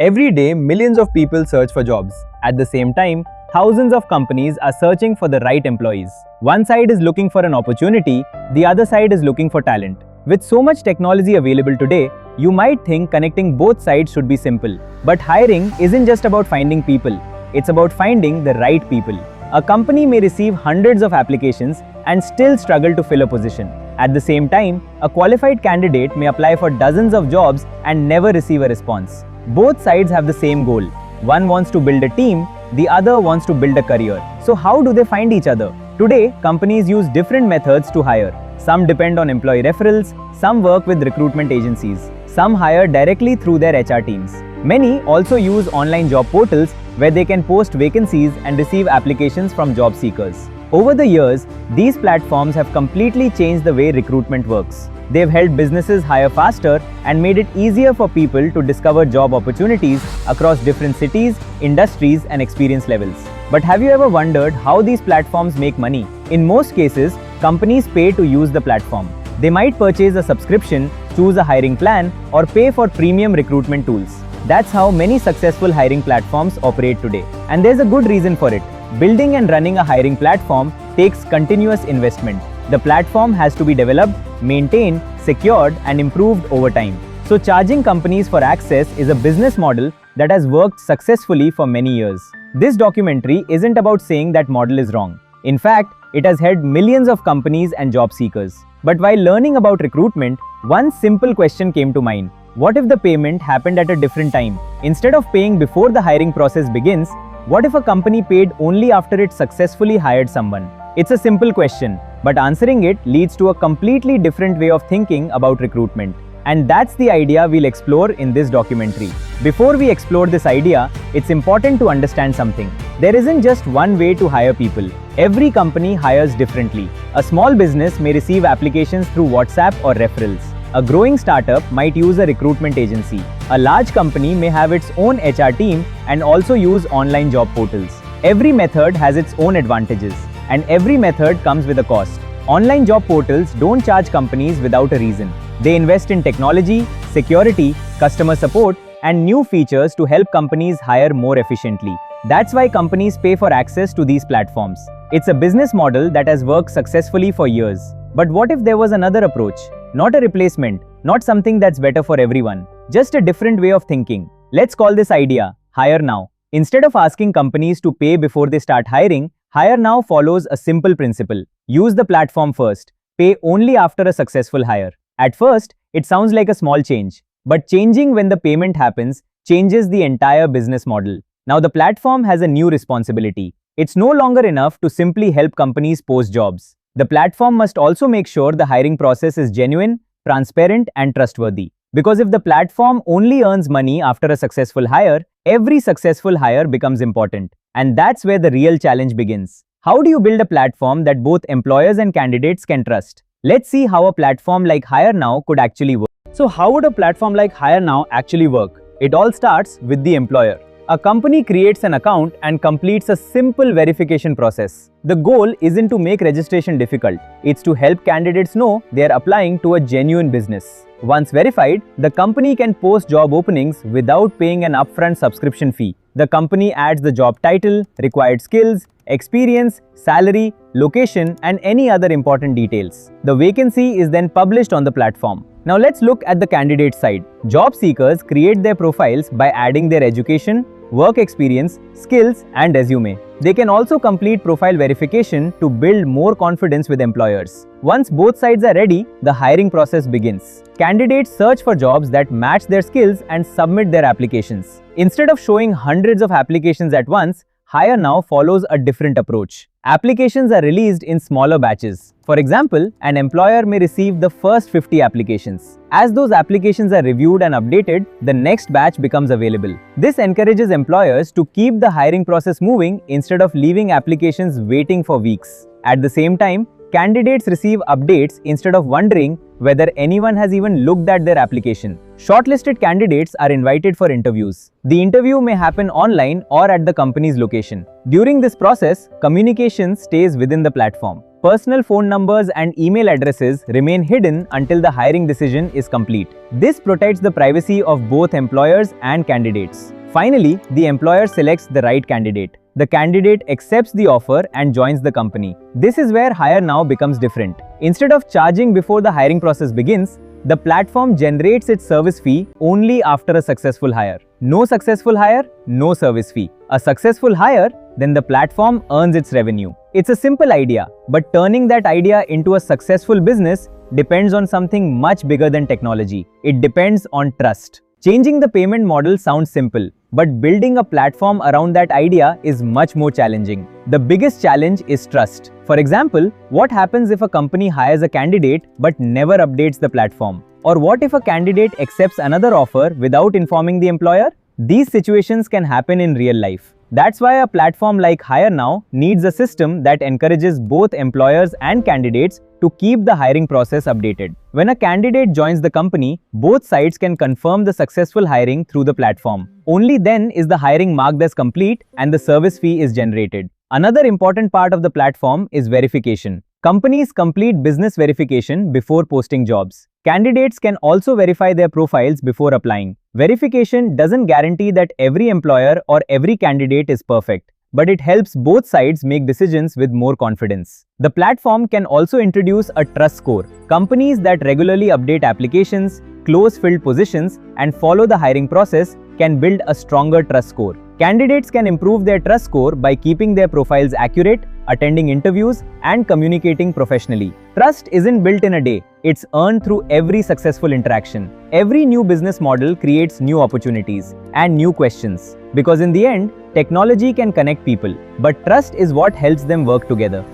Every day, millions of people search for jobs. At the same time, thousands of companies are searching for the right employees. One side is looking for an opportunity, the other side is looking for talent. With so much technology available today, you might think connecting both sides should be simple. But hiring isn't just about finding people, it's about finding the right people. A company may receive hundreds of applications and still struggle to fill a position. At the same time, a qualified candidate may apply for dozens of jobs and never receive a response. Both sides have the same goal. One wants to build a team, the other wants to build a career. So how do they find each other? Today, companies use different methods to hire. Some depend on employee referrals, some work with recruitment agencies, some hire directly through their HR teams. Many also use online job portals where they can post vacancies and receive applications from job seekers. Over the years, these platforms have completely changed the way recruitment works. They've helped businesses hire faster and made it easier for people to discover job opportunities across different cities, industries, and experience levels. But have you ever wondered how these platforms make money? In most cases, companies pay to use the platform. They might purchase a subscription, choose a hiring plan, or pay for premium recruitment tools. That's how many successful hiring platforms operate today. And there's a good reason for it. Building and running a hiring platform takes continuous investment. The platform has to be developed, maintained, secured, and improved over time. So charging companies for access is a business model that has worked successfully for many years. This documentary isn't about saying that model is wrong. In fact, it has helped millions of companies and job seekers. But while learning about recruitment, one simple question came to mind. What if the payment happened at a different time? Instead of paying before the hiring process begins, what if a company paid only after it successfully hired someone? It's a simple question, but answering it leads to a completely different way of thinking about recruitment. And that's the idea we'll explore in this documentary. Before we explore this idea, it's important to understand something. There isn't just one way to hire people. Every company hires differently. A small business may receive applications through WhatsApp or referrals. A growing startup might use a recruitment agency. A large company may have its own HR team and also use online job portals. Every method has its own advantages, and every method comes with a cost. Online job portals don't charge companies without a reason. They invest in technology, security, customer support, and new features to help companies hire more efficiently. That's why companies pay for access to these platforms. It's a business model that has worked successfully for years. But what if there was another approach? Not a replacement, not something that's better for everyone, just a different way of thinking. Let's call this idea Hire Now. Instead of asking companies to pay before they start hiring, Hire Now follows a simple principle. Use the platform first, pay only after a successful hire. At first, it sounds like a small change, but changing when the payment happens changes the entire business model. Now the platform has a new responsibility. It's no longer enough to simply help companies post jobs. The platform must also make sure the hiring process is genuine, transparent, and trustworthy. Because if the platform only earns money after a successful hire, every successful hire becomes important. And that's where the real challenge begins. How do you build a platform that both employers and candidates can trust? Let's see how a platform like Hire Now could actually work. So how would a platform like Hire Now actually work? It all starts with the employer. A company creates an account and completes a simple verification process. The goal isn't to make registration difficult. It's to help candidates know they're applying to a genuine business. Once verified, the company can post job openings without paying an upfront subscription fee. The company adds the job title, required skills, experience, salary, location, and any other important details. The vacancy is then published on the platform. Now let's look at the candidate side. Job seekers create their profiles by adding their education, work experience, skills, and resume. They can also complete profile verification to build more confidence with employers. Once both sides are ready, the hiring process begins. Candidates search for jobs that match their skills and submit their applications. Instead of showing hundreds of applications at once, Hire Now follows a different approach. Applications are released in smaller batches. For example, an employer may receive the first 50 applications. As those applications are reviewed and updated, the next batch becomes available. This encourages employers to keep the hiring process moving instead of leaving applications waiting for weeks. At the same time, candidates receive updates instead of wondering whether anyone has even looked at their application. Shortlisted candidates are invited for interviews. The interview may happen online or at the company's location. During this process, communication stays within the platform. Personal phone numbers and email addresses remain hidden until the hiring decision is complete. This protects the privacy of both employers and candidates. Finally, the employer selects the right candidate. The candidate accepts the offer and joins the company. This is where Hire Now becomes different. Instead of charging before the hiring process begins, the platform generates its service fee only after a successful hire. No successful hire, no service fee. A successful hire, then the platform earns its revenue. It's a simple idea, but turning that idea into a successful business depends on something much bigger than technology. It depends on trust. Changing the payment model sounds simple, but building a platform around that idea is much more challenging. The biggest challenge is trust. For example, what happens if a company hires a candidate but never updates the platform? Or what if a candidate accepts another offer without informing the employer? These situations can happen in real life. That's why a platform like Hire Now needs a system that encourages both employers and candidates to keep the hiring process updated. When a candidate joins the company, both sides can confirm the successful hiring through the platform. Only then is the hiring marked as complete and the service fee is generated. Another important part of the platform is verification. Companies complete business verification before posting jobs. Candidates can also verify their profiles before applying. Verification doesn't guarantee that every employer or every candidate is perfect, but it helps both sides make decisions with more confidence. The platform can also introduce a trust score. Companies that regularly update applications, close filled positions, and follow the hiring process can build a stronger trust score. Candidates can improve their trust score by keeping their profiles accurate, attending interviews, and communicating professionally. Trust isn't built in a day, it's earned through every successful interaction. Every new business model creates new opportunities and new questions. Because in the end, technology can connect people, but trust is what helps them work together.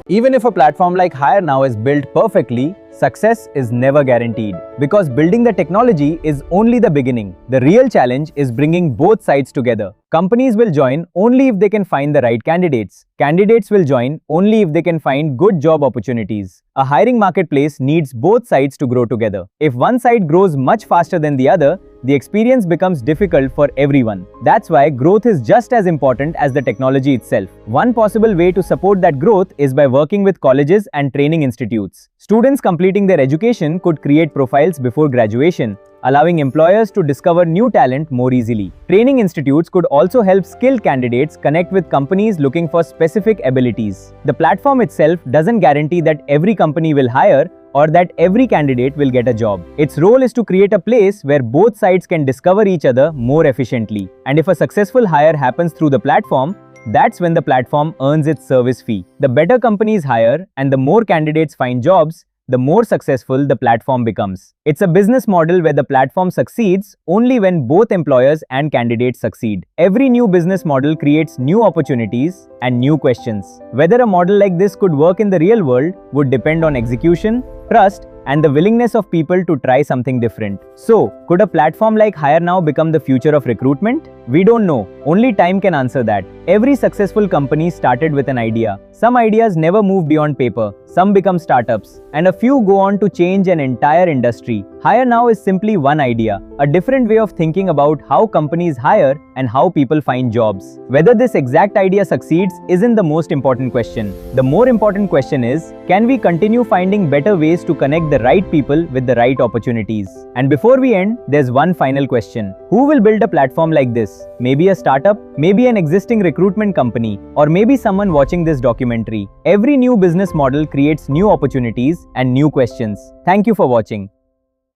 Even if a platform like Hire Now is built perfectly, success is never guaranteed. Because building the technology is only the beginning. The real challenge is bringing both sides together. Companies will join only if they can find the right candidates. Candidates will join only if they can find good job opportunities. A hiring marketplace needs both sides to grow together. If one side grows much faster than the other, the experience becomes difficult for everyone. That's why growth is just as important as the technology itself. One possible way to support that growth is by working with colleges and training institutes. Students completing their education could create profiles before graduation, allowing employers to discover new talent more easily. Training institutes could also help skilled candidates connect with companies looking for specific abilities. The platform itself doesn't guarantee that every company will hire or that every candidate will get a job. Its role is to create a place where both sides can discover each other more efficiently. And if a successful hire happens through the platform, that's when the platform earns its service fee. The better companies hire and the more candidates find jobs, the more successful the platform becomes. It's a business model where the platform succeeds only when both employers and candidates succeed. Every new business model creates new opportunities and new questions. Whether a model like this could work in the real world would depend on execution, trust, and the willingness of people to try something different. So, could a platform like Hire Now become the future of recruitment? We don't know. Only time can answer that. Every successful company started with an idea. Some ideas never move beyond paper, some become startups, and a few go on to change an entire industry. Hire Now is simply one idea, a different way of thinking about how companies hire and how people find jobs. Whether this exact idea succeeds isn't the most important question. The more important question is, can we continue finding better ways to connect the right people with the right opportunities? And before we end, there's one final question. Who will build a platform like this? Maybe a startup, maybe an existing recruitment company, or maybe someone watching this documentary. Every new business model creates new opportunities and new questions. Thank you for watching.